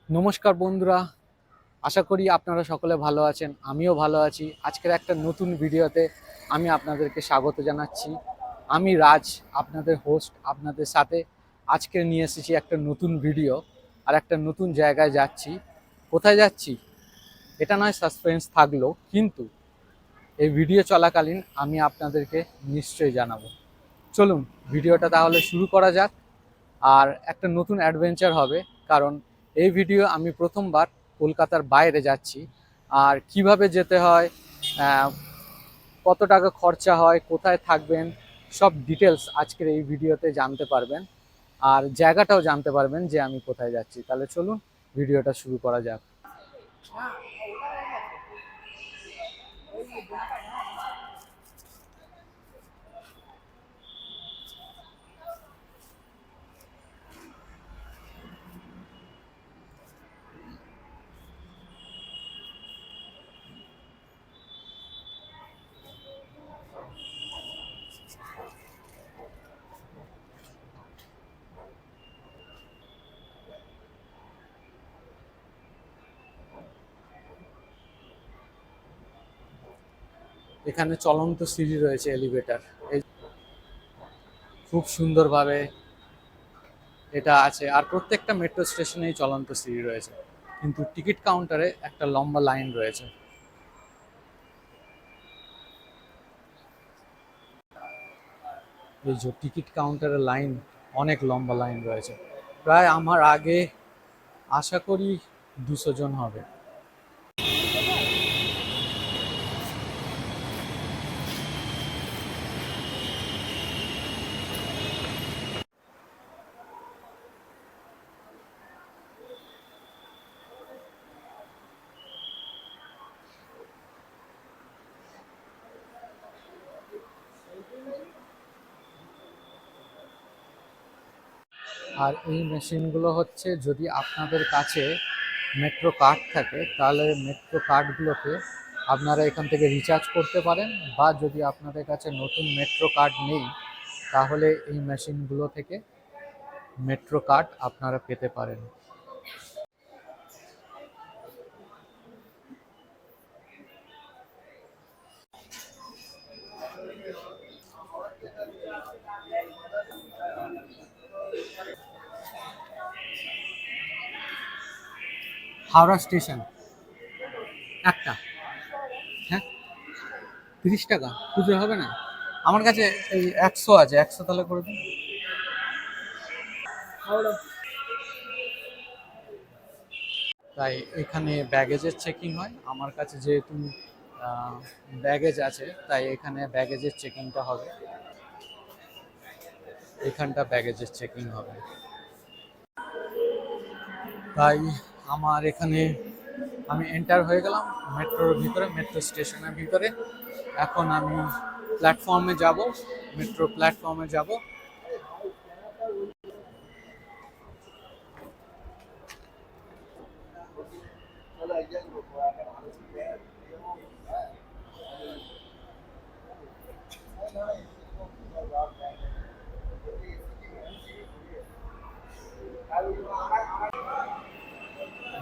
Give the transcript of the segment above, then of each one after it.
নমস্কার বন্ধুরা, আশা করি আপনারা সকলে ভালো আছেন। আমিও ভালো আছি। আজকের একটা নতুন ভিডিওতে আমি আপনাদেরকে স্বাগত জানাচ্ছি। আমি রাজ, আপনাদের হোস্ট। আপনাদের সাথে আজকে নিয়ে এসেছি একটা নতুন ভিডিও আর একটা নতুন জায়গায় যাচ্ছি। কোথায় যাচ্ছি এটা নয় সাসপেন্স থাকলো, কিন্তু এই ভিডিও চলাকালীন আমি আপনাদেরকে নিশ্চয়ই জানাবো। চলুন ভিডিওটা তাহলে শুরু করা যাক। আর একটা নতুন অ্যাডভেঞ্চার হবে, কারণ এই ভিডিও আমি প্রথমবার কলকাতার বাইরে যাচ্ছি। আর কিভাবে যেতে হয়, কত টাকা খরচা হয়, কোথায় থাকবেন, সব ডিটেলস আজকের এই ভিডিওতে জানতে পারবেন। আর জায়গাটাও জানতে পারবেন যে আমি কোথায় যাচ্ছি। তাহলে চলুন ভিডিওটা শুরু করা যাক। এখানে চলন্ত সিঁড়ি রয়েছে, এলিভেটর। এই খুব সুন্দরভাবে এটা আছে। আর প্রত্যেকটা মেট্রো স্টেশনেই চলন্ত সিঁড়ি রয়েছে, কিন্তু টিকিট কাউন্টারে একটা লম্বা লাইন রয়েছে। এই যে টিকিট কাউন্টারের লাইন, অনেক লম্বা লাইন রয়েছে। প্রায় আমার আগে আশা করি 200 জন হবে। আর এই মেশিনগুলো হচ্ছে, যদি আপনাদের কাছে মেট্রো কার্ড থাকে তাহলে মেট্রো কার্ডগুলোকে আপনারা এখান থেকে রিচার্জ করতে পারেন, বা যদি আপনাদের কাছে নতুন মেট্রো কার্ড নেই তাহলে এই মেশিনগুলো থেকে মেট্রো কার্ড আপনারা পেতে পারেন। হাওড়া স্টেশন একটা, হ্যাঁ, 30 টাকা খুচরো হবে না? আমার কাছে এই 100 আছে, 100 তাহলে করে দিন। তাই এখানে ব্যাগেজের চেকিং হয়। আমার কাছে যেহেতু ব্যাগেজ আছে, তাই এখানে ব্যাগেজের চেকিংটা হবে। এখানটা ব্যাগেজের চেকিং হবে। তাই আমার এখানে আমি এন্টার হয়ে গেলাম মেট্রোর ভিতরে, মেট্রো স্টেশনের ভিতরে। এখন আমি প্ল্যাটফর্মে যাব, মেট্রো প্ল্যাটফর্মে যাব।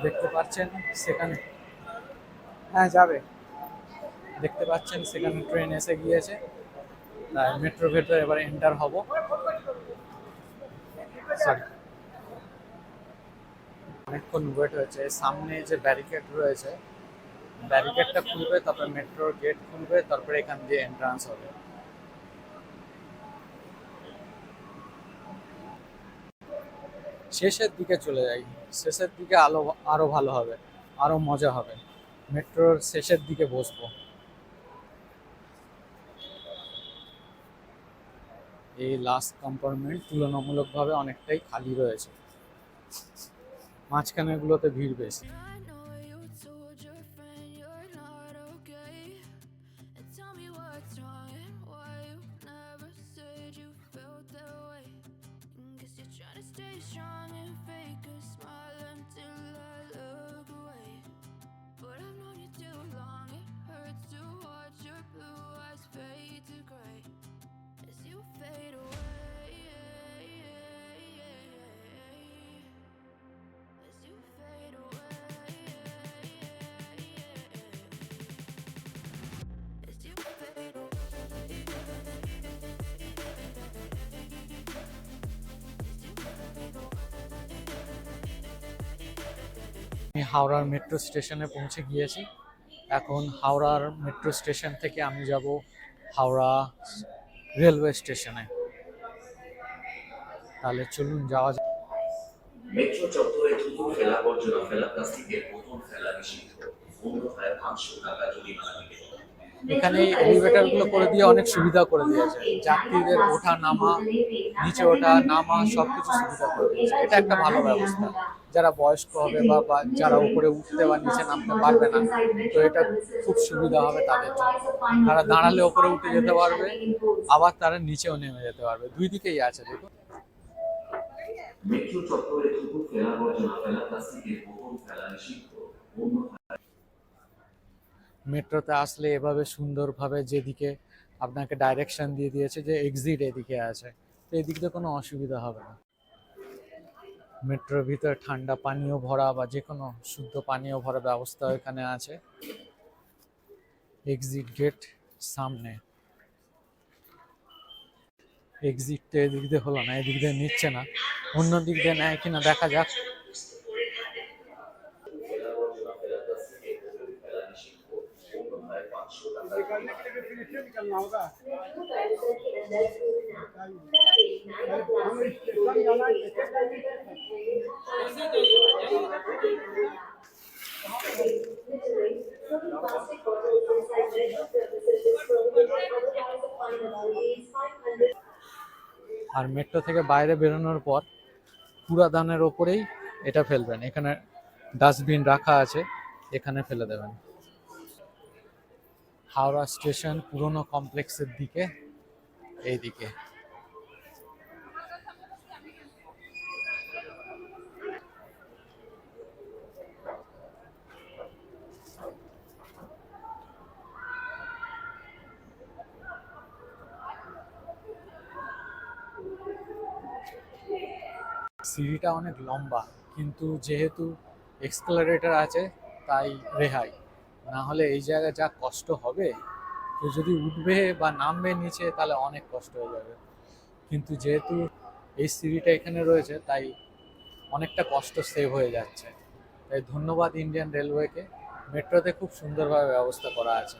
দেখতে পাচ্ছেন সেখানে, হ্যাঁ যাবে, দেখতে পাচ্ছেন সেখানে ট্রেন এসে গিয়েছে। তাই মেট্রোর ভেতরে এবার এন্টার হব। সরি, অনেকক্ষণ ওয়েট হয়েছে। সামনে যে ব্যারিকেড রয়েছে, ব্যারিকেডটা খুলবে, তারপরে মেট্রোর গেট খুলবে, তারপরে এখান দিয়ে এন্ট্রান্স হবে। শেষের দিকে চলে যাই, শেষের দিকে আরো ভালো হবে, আরো মজা হবে। মেট্রোর শেষের দিকে বসবো। এই লাস্ট কম্পার্টমেন্ট তুলনামূলকভাবে অনেকটাই খালি রয়েছে, মাঝখানেরগুলোতে ভিড় বেশি। I know you told your friend you're not okay. And tell me what's wrong and why you never said you felt that way. Guess you're trying to stay strong and fake a smile until I look away. But I've known you too long, it hurts to watch your blue eyes fade to gray as you fade away. As you fade away. আমি হাওড়ার metro স্টেশনে পৌঁছে গিয়েছি। এখন হাওড়ার metro station থেকে আমি যাব হাওড়া রেলওয়ে স্টেশনে। তাহলে চলুন যাওয়া যাক। মেট্রো চত্বরে থুতু ফেলা, বর্জনা ফেলা, প্লাস্টিকের বোতল ফেলা নিষিদ্ধ, অন্যথায় 500 টাকা জরিমানা দিতে হবে। এখানে এলিভেটর গুলো করে দিয়ে অনেক সুবিধা করে দিয়েছে, যাত্রীদের ওঠা নামা, নিচে ওঠা নামা সবকিছু সুবিধা করে দিয়েছে। এটা একটা ভালো ব্যবস্থা। যারা বয়স্ক হবে বা যারা উপরে উঠতে বা নিচে নামতে পারবে না, তো এটা খুব সুবিধা হবে তাদের জন্য। তারা দাঁড়ালে উপরে উঠে যেতে পারবে, আবার তারা নিচেও নেমে যেতে পারবে, দুই দিকেই আছে। দেখুন, মেট্রো চত্বরে থুতু ফেলা, বর্জনা ফেলা, প্লাস্টিকের বোতল ফেলা নিষিদ্ধ, অন্যথায় মেট্রোতে আসলে এভাবে সুন্দরভাবে যেদিকে আপনাকে ডাইরেকশন দিয়ে দিয়েছে যে এক্সিট এদিকে আছে, তো এদিক দিয়ে কোনো অসুবিধা হবে না। মেট্রোর ভিতরে ঠান্ডা পানীয় ভরা বা যে কোনো শুদ্ধ পানীয় ভরা ব্যবস্থা এখানে আছে। এক্সিট গেট সামনে। এক্সিট তো এদিক দিয়ে হলো না, এদিক দিয়ে নিচ্ছে না, অন্য দিক দিয়ে নেয় কিনা দেখা যাক। ফেলা, বর্জনা ফেলা, প্লাস্টিকের বোতল ফেলা নিষিদ্ধ, অন্যথায় 500 টাকা জরিমানা দিতে হবে। আর মেট্রো থেকে বাইরে বেরোনোর পর কুড়াদানের ওপরেই এটা ফেলবেন, এখানে ডাস্টবিন রাখা আছে, এখানে ফেলে দেবেন। হাওড়া স্টেশন পুরনো কমপ্লেক্সের দিকে, এইদিকে। সিঁড়িটা অনেক লম্বা, কিন্তু যেহেতু এক্সকালেটর আছে তাই রেহাই। না হলে এই জায়গায় যা কষ্ট হবে, কেউ যদি উঠবে বা নামবে নিচে তাহলে অনেক কষ্ট হয়ে যাবে। কিন্তু যেহেতু এই সিঁড়িটা এখানে রয়েছে তাই অনেকটা কষ্ট সেভ হয়ে যাচ্ছে। তাই ধন্যবাদ ইন্ডিয়ান রেলওয়েকে, মেট্রোতে খুব সুন্দরভাবে ব্যবস্থা করা আছে।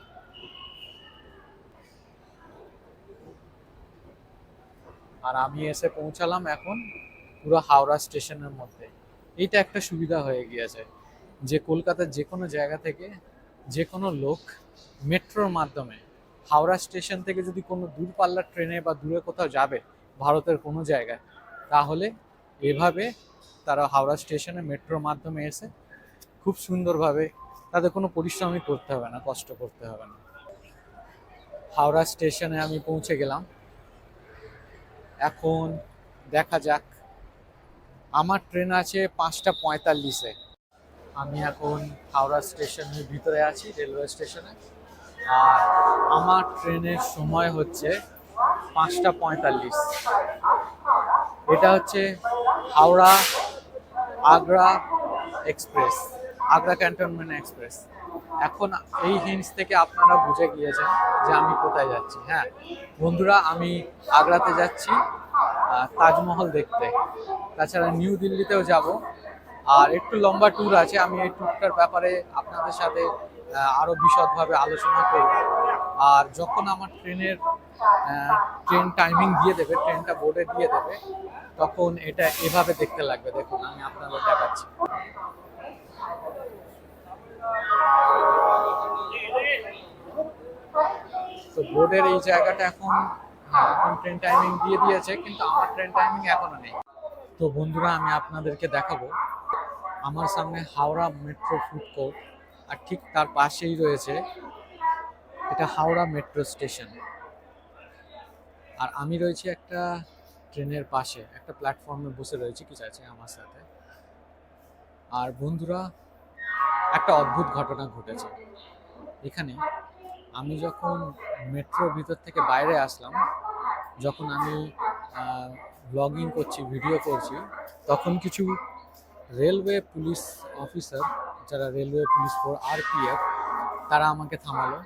আর আমি এসে পৌঁছালাম এখন পুরো হাওড়া স্টেশনের মধ্যে। এইটা একটা সুবিধা হয়ে গিয়েছে যে কলকাতার যে কোনো জায়গা থেকে যে কোনো লোক মেট্রোর মাধ্যমে হাওড়া স্টেশন থেকে যদি কোনো দূরপাল্লার ট্রেনে বা দূরে কোথাও যাবে ভারতের কোনো জায়গায়, তাহলে এভাবে তারা হাওড়া স্টেশনে মেট্রোর মাধ্যমে এসে খুব সুন্দরভাবে, তাদের কোনো পরিশ্রমই করতে হবে না, কষ্ট করতে হবে না। হাওড়া স্টেশনে আমি পৌঁছে গেলাম। এখন দেখা যাক, আমার ট্রেন আছে 5:45-এ। আমি এখন হাওড়া স্টেশনের ভিতরে আছি, রেলওয়ে স্টেশনে। আর আমার ট্রেনের সময় হচ্ছে 5:45। এটা হচ্ছে Howrah Agra express, Agra cantonment express. এখন এই হিন্টস থেকে আপনারা বুঝে গিয়েছেন যে আমি কোথায় যাচ্ছি। হ্যাঁ বন্ধুরা, আমি আগ্রাতে যাচ্ছি তাজমহল দেখতে। তাছাড়া নিউ দিল্লিতেও যাব। আর একটু লম্বা ট্যুর আছে, আমি এই ট্যুরটার ব্যাপারে আপনাদের সাথে আরও বিশদভাবে আলোচনা করব। আর যখন আমার ট্রেন টাইমিং দিয়ে দেবে, ট্রেনটা বোর্ডে দিয়ে দেবে, তখন এটা এভাবে দেখতে লাগবে। দেখুন আমি আপনাদের দেখাচ্ছি। তো বোর্ডের এই জায়গাটা এখন, হ্যাঁ এখন ট্রেন টাইমিং দিয়ে দিয়েছে, কিন্তু আমার ট্রেন টাইমিং এখনো নেই। তো বন্ধুরা, আমি আপনাদেরকে দেখাবো, আমার সামনে হাওড়া মেট্রো ফুড কোর্ট, আর ঠিক তার পাশেই রয়েছে এটা হাওড়া মেট্রো স্টেশন। আর আমি রয়েছি একটা ট্রেনের পাশে, একটা প্ল্যাটফর্মে বসে রয়েছি, কিছু আছে আমার সাথে। আর বন্ধুরা, একটা অদ্ভুত ঘটনা ঘটেছে এখানে। আমি যখন মেট্রোর ভিতর থেকে বাইরে আসলাম, যখন আমি ব্লগিং করছি, ভিডিও করছি, তখন কিছু রেলওয়ে পুলিশ অফিসার, যারা রেলওয়ে পুলিশ ফোর্স আরপিএফ, তারা আমাকে থামালো।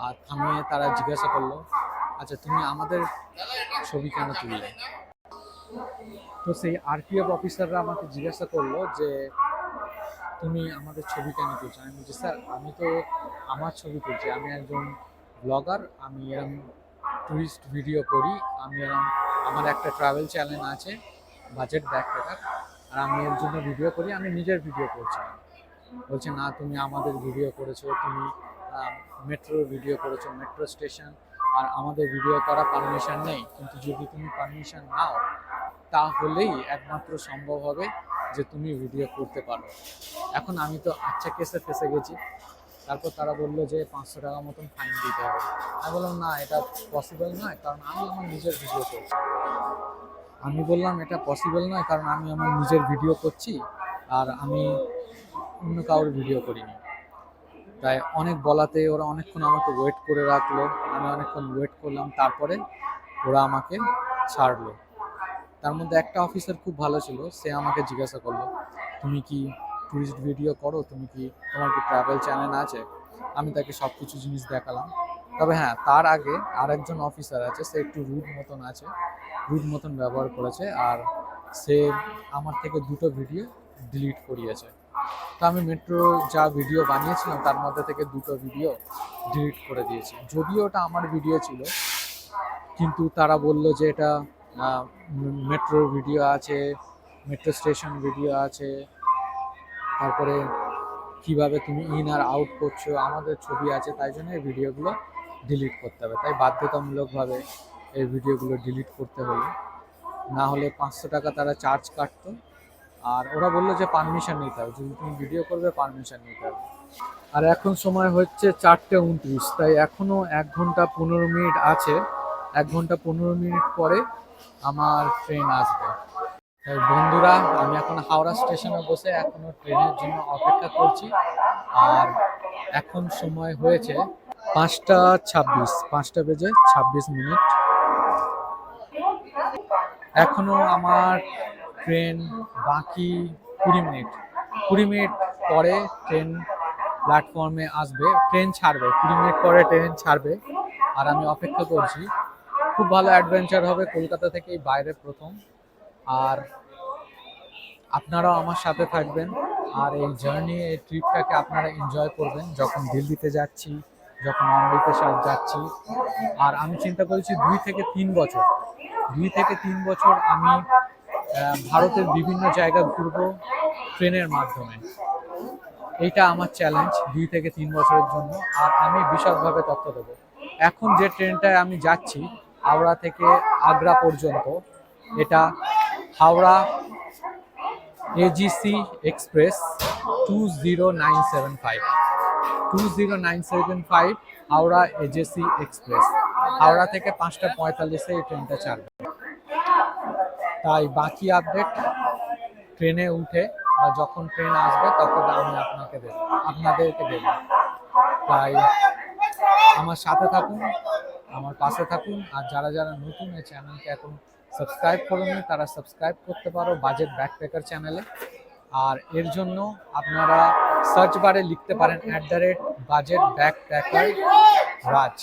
আর থামিয়ে তারা জিজ্ঞাসা করলো, আচ্ছা তুমি আমাদের ছবি কেন তুললে? তো সেই আরপিএফ অফিসাররা আমাকে জিজ্ঞাসা করলো যে তুমি আমাদের ছবি কেন তুলছো? আমি বলছি স্যার আমি তো আমার ছবি তুলছি, আমি একজন ব্লগার, আমি এরম ট্যুরিস্ট ভিডিও করি, আমি এরম আমার একটা ট্রাভেল চ্যানেল আছে বাজেট ব্যাকপ্যাকার, আর আমি এর জন্য ভিডিও করি, আমি নিজের ভিডিও করছিলাম। বলছে না তুমি আমাদের ভিডিও করেছো, তুমি মেট্রোর ভিডিও করেছো, মেট্রো স্টেশন, আর আমাদের ভিডিও করা পারমিশন নেই, কিন্তু যদি তুমি পারমিশন নাও তাহলেই একমাত্র সম্ভব হবে যে তুমি ভিডিও করতে পারো। এখন আমি তো আচ্ছা কেসে ফেসে গেছি। তারপর তারা বললো যে 500 টাকা মতন ফাইন দিতে হবে। আমি বললাম না এটা পসিবল নয়, কারণ আমি আমার নিজের ভিডিও করছি। আমি বললাম এটা পসিবল নয় কারণ আমি আমার নিজের ভিডিও করছি, আর আমি অন্য কারোর ভিডিও করিনি। তাই অনেক বলাতে ওরা অনেকক্ষণ আমাকে ওয়েট করে রাখলো, আমি অনেকক্ষণ ওয়েট করলাম, তারপরে ওরা আমাকে ছাড়লো। তার মধ্যে একটা অফিসার খুব ভালো ছিল, সে আমাকে জিজ্ঞাসা করলো তুমি কি ট্যুরিস্ট ভিডিও করো, তুমি কি তোমার কি ট্রাভেল চ্যানেল আছে? আমি তাকে সব কিছু জিনিস দেখালাম। তবে হ্যাঁ, তার আগে আরেকজন অফিসার আছে, সে একটু রুড মতন ব্যবহার করেছে, আর সে আমার থেকে দুটো ভিডিও ডিলিট করিয়েছে। তো আমি মেট্রো যা ভিডিও বানিয়েছিলাম তার মধ্যে থেকে দুটো ভিডিও ডিলিট করে দিয়েছি, যদিও ওটা আমার ভিডিও ছিল, কিন্তু তারা বলল যে এটা মেট্রোর ভিডিও আছে, মেট্রো স্টেশন ভিডিও আছে, তারপরে কিভাবে তুমি ইন আর আউট করছো আমাদের ছবি আছে, তাই জন্য এই ভিডিওগুলো ডিলিট করতে হবে। তাই বাধ্যতামূলকভাবে এই ভিডিওগুলো ডিলিট করতে হলো, না হলে 500 টাকা তারা চার্জ কাটতো। আর ওরা বললো যে পারমিশন নিতে হবে, যদি তুমি ভিডিও করবে পারমিশন নিতে হবে। আর এখন সময় হচ্ছে 4:29, তাই এখনো 1 ঘন্টা 15 মিনিট আছে। 1 ঘন্টা 15 মিনিট পরে আমার ট্রেন আসবে। তাই বন্ধুরা, আমি এখন হাওড়া স্টেশনে বসে এখনো ট্রেনের জন্য অপেক্ষা করছি। আর এখন সময় হয়েছে 5:26, 5:26 এখনো আমার ট্রেন বাকি 20 মিনিট। 20 মিনিট পরে ট্রেন প্ল্যাটফর্মে আসবে, ট্রেন ছাড়বে, 20 মিনিট পরে ট্রেন ছাড়বে। আর আমি অপেক্ষা করছি। খুব ভালো অ্যাডভেঞ্চার হবে, কলকাতা থেকেই বাইরে প্রথম। আর আপনারাও আমার সাথে থাকবেন, আর এই জার্নি, এই ট্রিপটাকে আপনারা এনজয় করবেন। যখন দিল্লিতে যাচ্ছি, যখন অমৃতসর যাচ্ছি, আর আমি চিন্তা করেছি 2 থেকে 3 বছর আমি ভারতের বিভিন্ন জায়গা ঘুরবো ট্রেনের মাধ্যমে। এইটা আমার চ্যালেঞ্জ 2 থেকে 3 বছরের জন্য, আর আমি বিশদভাবে তথ্য দেবো। এখন যে ট্রেনটায় আমি যাচ্ছি হাওড়া থেকে আগ্রা পর্যন্ত, এটা হাওড়া এজিসি এক্সপ্রেস 20975, 20975 হাওড়া এজিসি এক্সপ্রেস। হাওড়া থেকে 5:45 এই ট্রেনটা ছাড়বে। তাই বাকি আপডেট ট্রেনে উঠে বা যখন ট্রেন আসবে তখন আমি আপনাদেরকে দেব। তাই আমার সাথে থাকুন, আমার পাশে থাকুন। আর যারা যারা নতুন এই চ্যানেলকে এখন সাবস্ক্রাইব করেনি তারা সাবস্ক্রাইব করতে পারো বাজেট ব্যাকপ্যাকার চ্যানেলে। আর এর জন্য আপনারা সার্চ বারে লিখতে পারেন @budget backpacker Raj,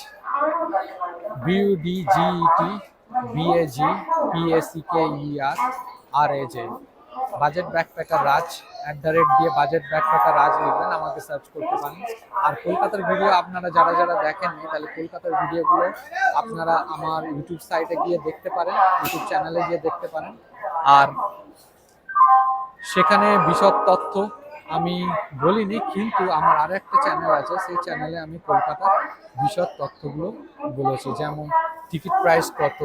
BUDGET BAGPACKER RAJ, budget backpacker Raj @ দিয়ে বাজেট ব্যাকপ্যাকার রাজ লিখবেন, আমাকে সার্চ করতে পারেন। আর কলকাতার ভিডিও আপনারা যারা যারা দেখেননি, তাহলে কলকাতার ভিডিওগুলো আপনারা আমার ইউটিউব সাইটে গিয়ে দেখতে পারেন, ইউটিউব চ্যানেলে গিয়ে দেখতে পারেন। আর সেখানে বিশদ তথ্য আমি বলিনি, কিন্তু আমার আরো একটা চ্যানেল আছে, সেই চ্যানেলে আমি কলকাতার বিশদ তথ্যগুলো বলেছি, যেমন টিকিট প্রাইস কত,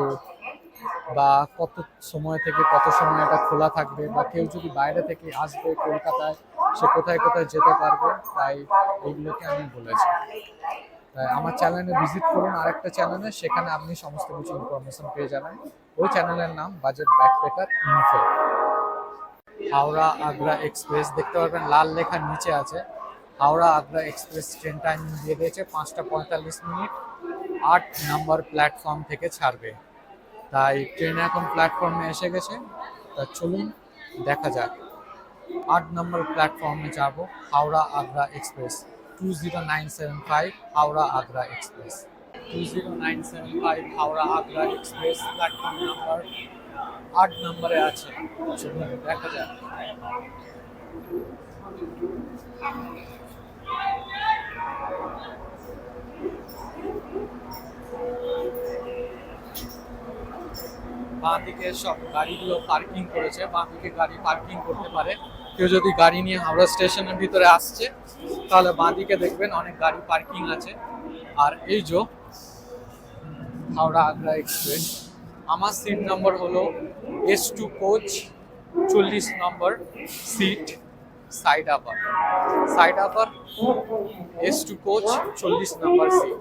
বা কত সময় থেকে কত সময় এটা খোলা থাকবে, বা কেউ যদি বাইরে থেকে আসবে কলকাতায় সে কোথায় কোথায় যেতে পারবে। তাই এইগুলোকে আমি বলেছি। তাই আমার চ্যানেলে ভিজিট করুন, আরেকটা চ্যানেলে, সেখানে আপনি সমস্ত কিছু ইনফরমেশন পেয়ে যাবেন। ওই চ্যানেলের নাম budget backpacker info. Howrah Agra express দেখতে পারবেন, লাল লেখার নিচে আছে Howrah Agra express. Train timing দিয়ে দিয়েছে 5:45, 8 নম্বর প্ল্যাটফর্ম থেকে ছাড়বে। তাই ট্রেন এখন প্ল্যাটফর্মে এসে গেছে। তা চলুন দেখা যাক। 8 নম্বর প্ল্যাটফর্মে যাব, Howrah Agra express 20975 Howrah Agra express. 20975 Howrah Agra express platform number 8 নম্বরে আছে। চলুন দেখা যাক। বাঁ দিকে সব গাড়িগুলো পার্কিং করেছে, বাঁ দিকে গাড়ি পার্কিং করতে পারে। কেউ যদি গাড়ি নিয়ে হাওড়া স্টেশনের ভিতরে আসছে তাহলে বাঁ দিকে দেখবেন অনেক গাড়ি পার্কিং আছে। আর এই যে হাওড়া আগ্রা এক্সপ্রেস, আমার সিট নম্বর হলো S2 coach, 40 number seat, side upper. Side upper S2 coach, 40 number seat.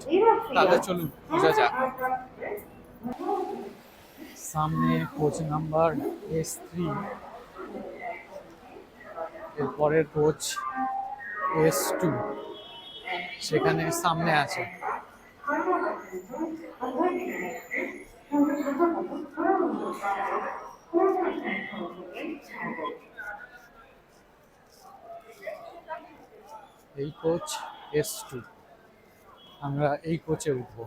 তাহলে চলুন বোঝা যাক। সামনে কোচ নাম্বার S3, এর পরের কোচ S2 সেখানে সামনে আছে। এই কোচ S2, আমরা এই কোচে উঠবো।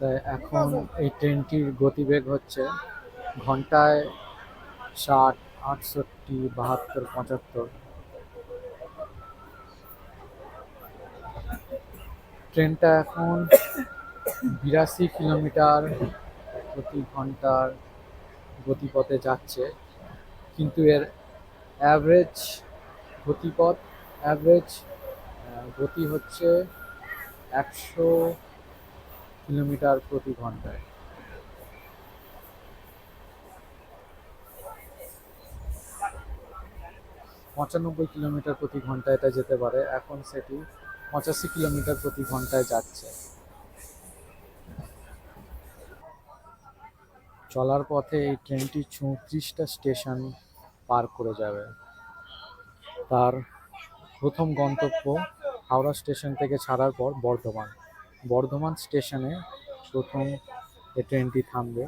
তাই এখন এই ট্রেনটির গতিবেগ হচ্ছে ঘন্টায় 60, 68, 72, 75। ট্রেনটা এখন 82 কিলোমিটার প্রতি ঘন্টার গতিপথে যাচ্ছে, কিন্তু এর অ্যাভারেজ গতিপথ, অ্যাভারেজ গতি হচ্ছে 100 কিলোমিটার প্রতি ঘন্টায়। পঁচানব্বই কিলোমিটার প্রতি ঘন্টায় এটা যেতে পারে, এখন সেটি 85 কিলোমিটার প্রতি ঘন্টায় যাচ্ছে। চলার পথে এই ট্রেনটি 34টা স্টেশন পার করে যাবে। তার প্রথম গন্তব্য হাওড়া স্টেশন থেকে ছাড়ার পর বর্ধমান। বর্ধমান স্টেশনে প্রথম এই ট্রেনটি থামবে,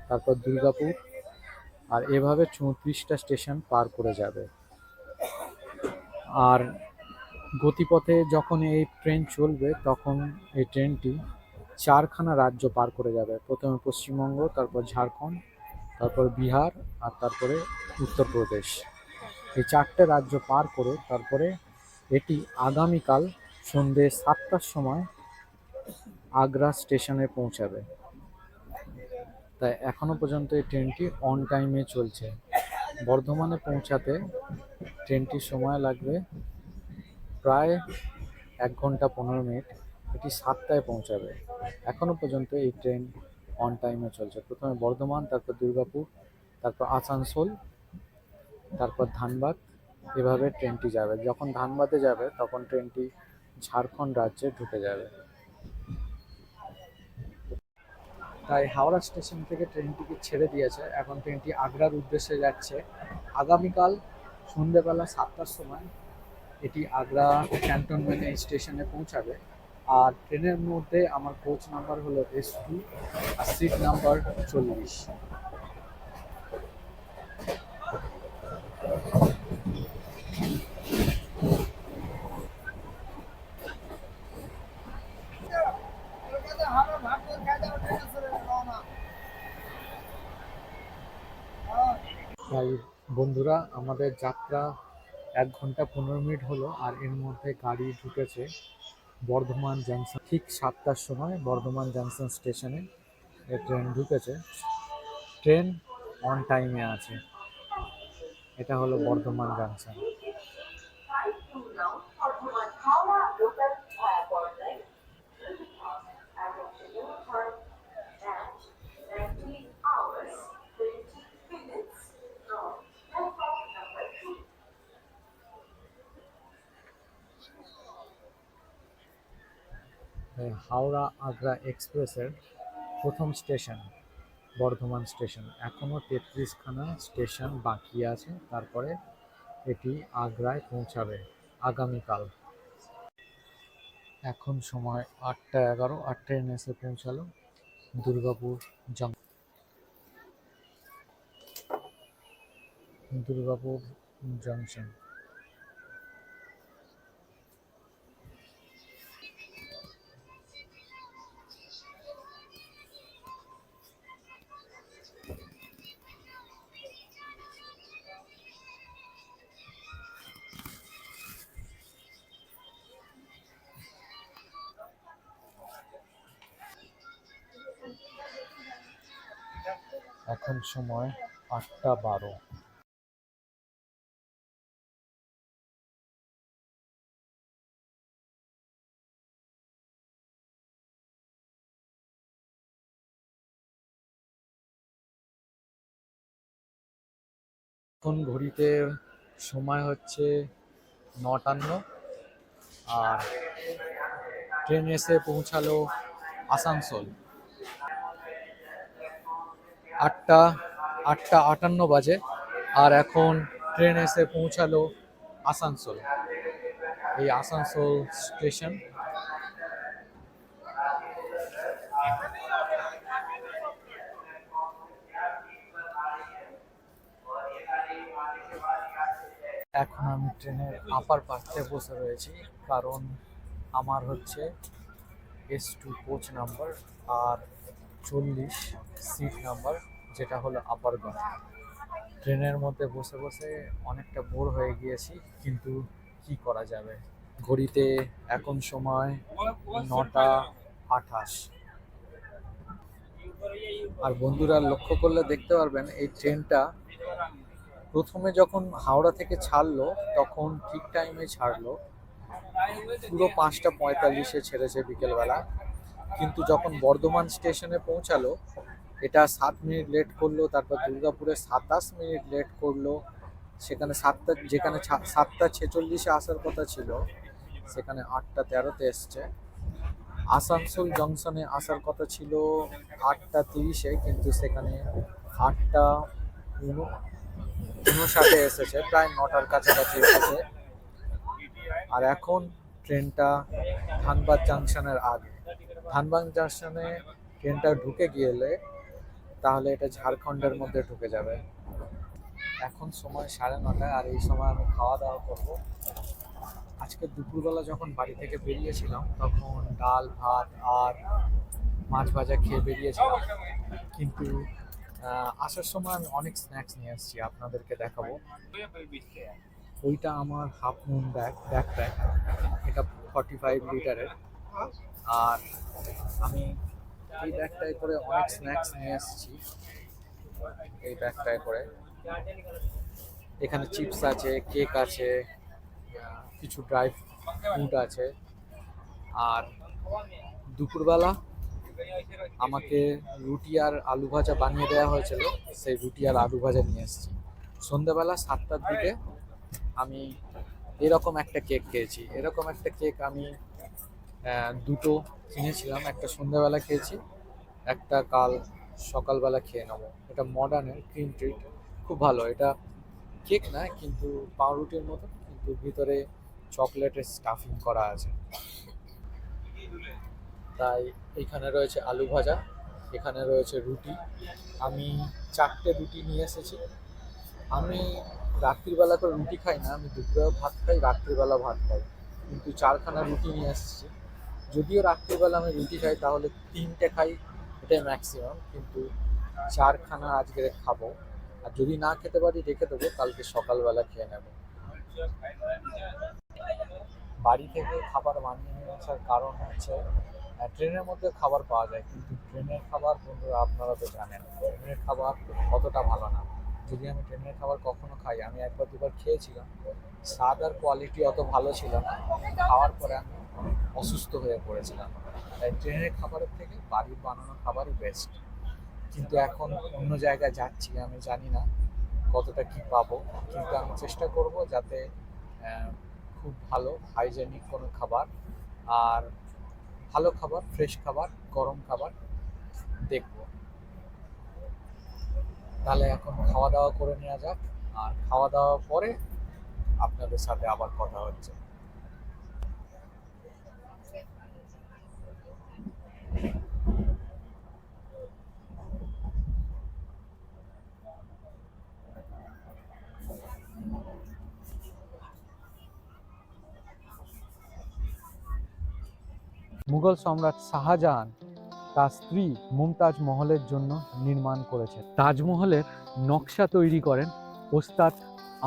তারপর দুর্গাপুর, আর এভাবে 34টা স্টেশন পার করে যাবে। আর গতিপথে যখন এই ট্রেন চলবে তখন এই ট্রেনটি 4খানা রাজ্য পার করে যাবে। প্রথমে পশ্চিমবঙ্গ, তারপর ঝাড়খণ্ড, তারপর বিহার, আর তারপরে উত্তরপ্রদেশ। এই 4টে রাজ্য পার করে তারপরে এটি আগামীকাল সন্ধ্যে 7টার সময় আগ্রা স্টেশনে পৌঁছাবে। তাই এখনো পর্যন্ত এই ট্রেনটি অন টাইমে চলছে। বর্ধমানে পৌঁছাতে ট্রেনটির সময় লাগবে প্রায় 1 ঘন্টা 15 মিনিট। এটি 7টায় পৌঁছাবে। এখনো পর্যন্ত এই ট্রেন অন টাইমে চলছে। প্রথমে বর্ধমান, তারপর দুর্গাপুর, তারপর আসানসোল, তারপর ধানবাদ, এভাবে ট্রেনটি যাবে। যখন ধানবাদে যাবে তখন ট্রেনটি ঝাড়খণ্ড রাজ্যে ঢুকে যাবে। তাই হাওড়া স্টেশন থেকে ট্রেনটিকে ছেড়ে দিয়েছে, এখন ট্রেনটি আগ্রার উদ্দেশ্যে যাচ্ছে। আগামীকাল সন্ধ্যেবেলা 7টার সময় এটি আগ্রা ক্যান্টনমেন্ট স্টেশনে পৌঁছাবে। আর ট্রেনের মধ্যে আমার কোচ নাম্বার হলো S2 আর সিট নাম্বার 40। তাই বন্ধুরা, আমাদের যাত্রা 1 ঘন্টা 15 মিনিট হলো, আর এর মধ্যে গাড়ি ঢুকেছে বর্ধমান জাংশন। ঠিক 7টার সময় বর্ধমান জাংশন স্টেশনে এই ট্রেন ঢুকেছে। ট্রেন অন টাইমে আছে। এটা হলো বর্ধমান জাংশন। হাওড়া আগ্রা এক্সপ্রেসের প্রথম স্টেশন বর্ধমান স্টেশন। এখনও 33খানা স্টেশন বাকি আছে, তারপরে এটি আগ্রায় পৌঁছাবে আগামীকাল। এখন সময় 8:11, আর ট্রেন এসে পৌঁছালো দুর্গাপুর জংশন। এখন সময় 8:12। এখন ঘড়িতে সময় হচ্ছে 9:58, আর ট্রেন এসে পৌঁছালো আসানসোল। 8:58 বাজে, আর এখন ট্রেন এসে পৌঁছালো আসানসোল। এই আসানসোল স্টেশন। এখন আমি ট্রেনের আপার পার্টে বসে রয়েছি, কারণ আমার হচ্ছে S2 কোচ নাম্বার আর 40 সিট নাম্বার, যেটা হলো আপার গণ। ট্রেনের মধ্যে বসে বসে অনেকটা বোর হয়ে গিয়েছি, কিন্তু কি করা যাবে। ঘড়িতে এখন সময় 9:28। আর বন্ধুরা লক্ষ্য করলে দেখতে পারবেন এই ট্রেনটা প্রথমে যখন হাওড়া থেকে ছাড়লো তখন ঠিক টাইমে ছাড়লো, পুরো 5:45-এ ছেড়েছে বিকেলবেলা। কিন্তু যখন বর্ধমান স্টেশনে পৌঁছালো এটা 7 মিনিট লেট করলো, তারপর দুর্গাপুরে 27 মিনিট লেট করলো। সেখানে 7:46-এ আসার কথা ছিল, সেখানে 8:13-তে এসছে। আসানসোল জংশনে আসার কথা ছিল 8:30-এ, কিন্তু সেখানে 8:59-এ এসেছে, প্রায় 9টার কাছাকাছি এসেছে। আর এখন ট্রেনটা ধানবাদ জাংশনের আগে। ধানবাদ জাংশনে ট্রেনটা ঢুকে গেলে তাহলে এটা ঝাড়খণ্ডের মধ্যে ঢুকে যাবে। এখন সময় 9:30, আর এই সময় আমি খাওয়া দাওয়া করবো। আজকে দুপুরবেলা যখন বাড়ি থেকে বেরিয়েছিলাম তখন ডাল ভাত আর মাছ ভাজা খেয়ে বেরিয়েছিলাম, কিন্তু আসার সময় আমি অনেক স্ন্যাক্স নিয়ে আসছি, আপনাদেরকে দেখাবো। ওইটা আমার হাফ মুন ব্যাকপ্যাক, এটা 45 লিটারের। আর আমি এই ব্যাগটায় করে অনেক স্ন্যাক্স নিয়ে আসছি। এই ব্যাগটায় করে এখানে চিপস আছে, কেক আছে, কিছু ড্রাই ফ্রুট আছে। আর দুপুরবেলা আমাকে রুটি আর আলু ভাজা বানিয়ে দেওয়া হয়েছিল, সেই রুটি আর আলু ভাজা নিয়ে এসেছি। সন্ধ্যাবেলা 7টার দিকে আমি এরকম একটা কেক খেয়েছি। এরকম একটা কেক আমি দুটো কিনেছিলাম, একটা সন্ধ্যাবেলা খেয়েছি, একটা কাল সকালবেলা খেয়ে নেবো। এটা মডার্নের ক্রিম ট্রিট, খুব ভালো। এটা কেক না, কিন্তু পাউরুটির মতো, কিন্তু ভিতরে চকলেটের স্টাফিং করা আছে। তাই এখানে রয়েছে আলু ভাজা, এখানে রয়েছে রুটি। আমি 4টে রুটি নিয়ে এসেছি। আমি রাত্রিবেলা করে রুটি খাই না, আমি দুপুরেও ভাত খাই, রাত্রিবেলা ভাত খাই, কিন্তু 4খানা রুটি নিয়ে এসেছি। যদিও রাত্রিবেলা আমি রুটি খাই তাহলে 3টে খাই, এটাই ম্যাক্সিমাম, কিন্তু 4খানা আজকে খাবো। আর যদি না খেতে পারি রেখে দেবো, কালকে সকালবেলা খেয়ে নেব। বাড়ি থেকে খাবার বানিয়ে নিয়ে আসার কারণ হচ্ছে ট্রেনের মধ্যে খাবার পাওয়া যায়, কিন্তু ট্রেনের খাবার বন্ধুরা আপনারা তো জানেন ট্রেনের খাবার অতটা ভালো না। যদি আমি ট্রেনের খাবার কখনো খাই, আমি একবার দুবার খেয়েছিলাম, স্বাদ আর কোয়ালিটি অত ভালো ছিল না। খাওয়ার পরে আমি অসুস্থ হয়ে পড়েছিলাম। তাই ট্রেনের খাবারের থেকে বাড়ির বানানো খাবারই বেস্ট। কিন্তু এখন অন্য জায়গায় যাচ্ছি, আমি জানি না কতটা কি পাবো, কিন্তু আমি চেষ্টা করব যাতে খুব ভালো হাইজেনিক কোনো খাবার, আর ভালো খাবার, ফ্রেশ খাবার, গরম খাবার দেখব। তাহলে এখন খাওয়া দাওয়া করে নেওয়া যাক, আর খাওয়া দাওয়ার পরে আপনাদের সাথে আবার কথা হচ্ছে। মুঘল সম্রাট শাহজাহান তার স্ত্রী মুমতাজ মহলের জন্য নির্মাণ করেছেন। তাজমহলের নকশা তৈরি করেন Ustad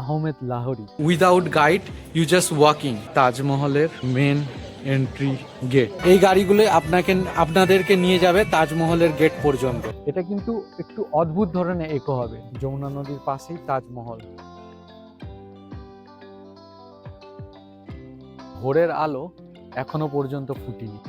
Ahmad Lahori. Without guide you just walking, তাজমহলের মেন এন্ট্রি গেট। এই গাড়িগুলো আপনাদেরকে নিয়ে যাবে তাজমহলের গেট পর্যন্ত। এটা কিন্তু একটু অদ্ভুত ধরনের একো হবে। যমুনা নদীর পাশেই তাজমহল। ভোরের আলো এখনো পর্যন্ত ফুটেনি।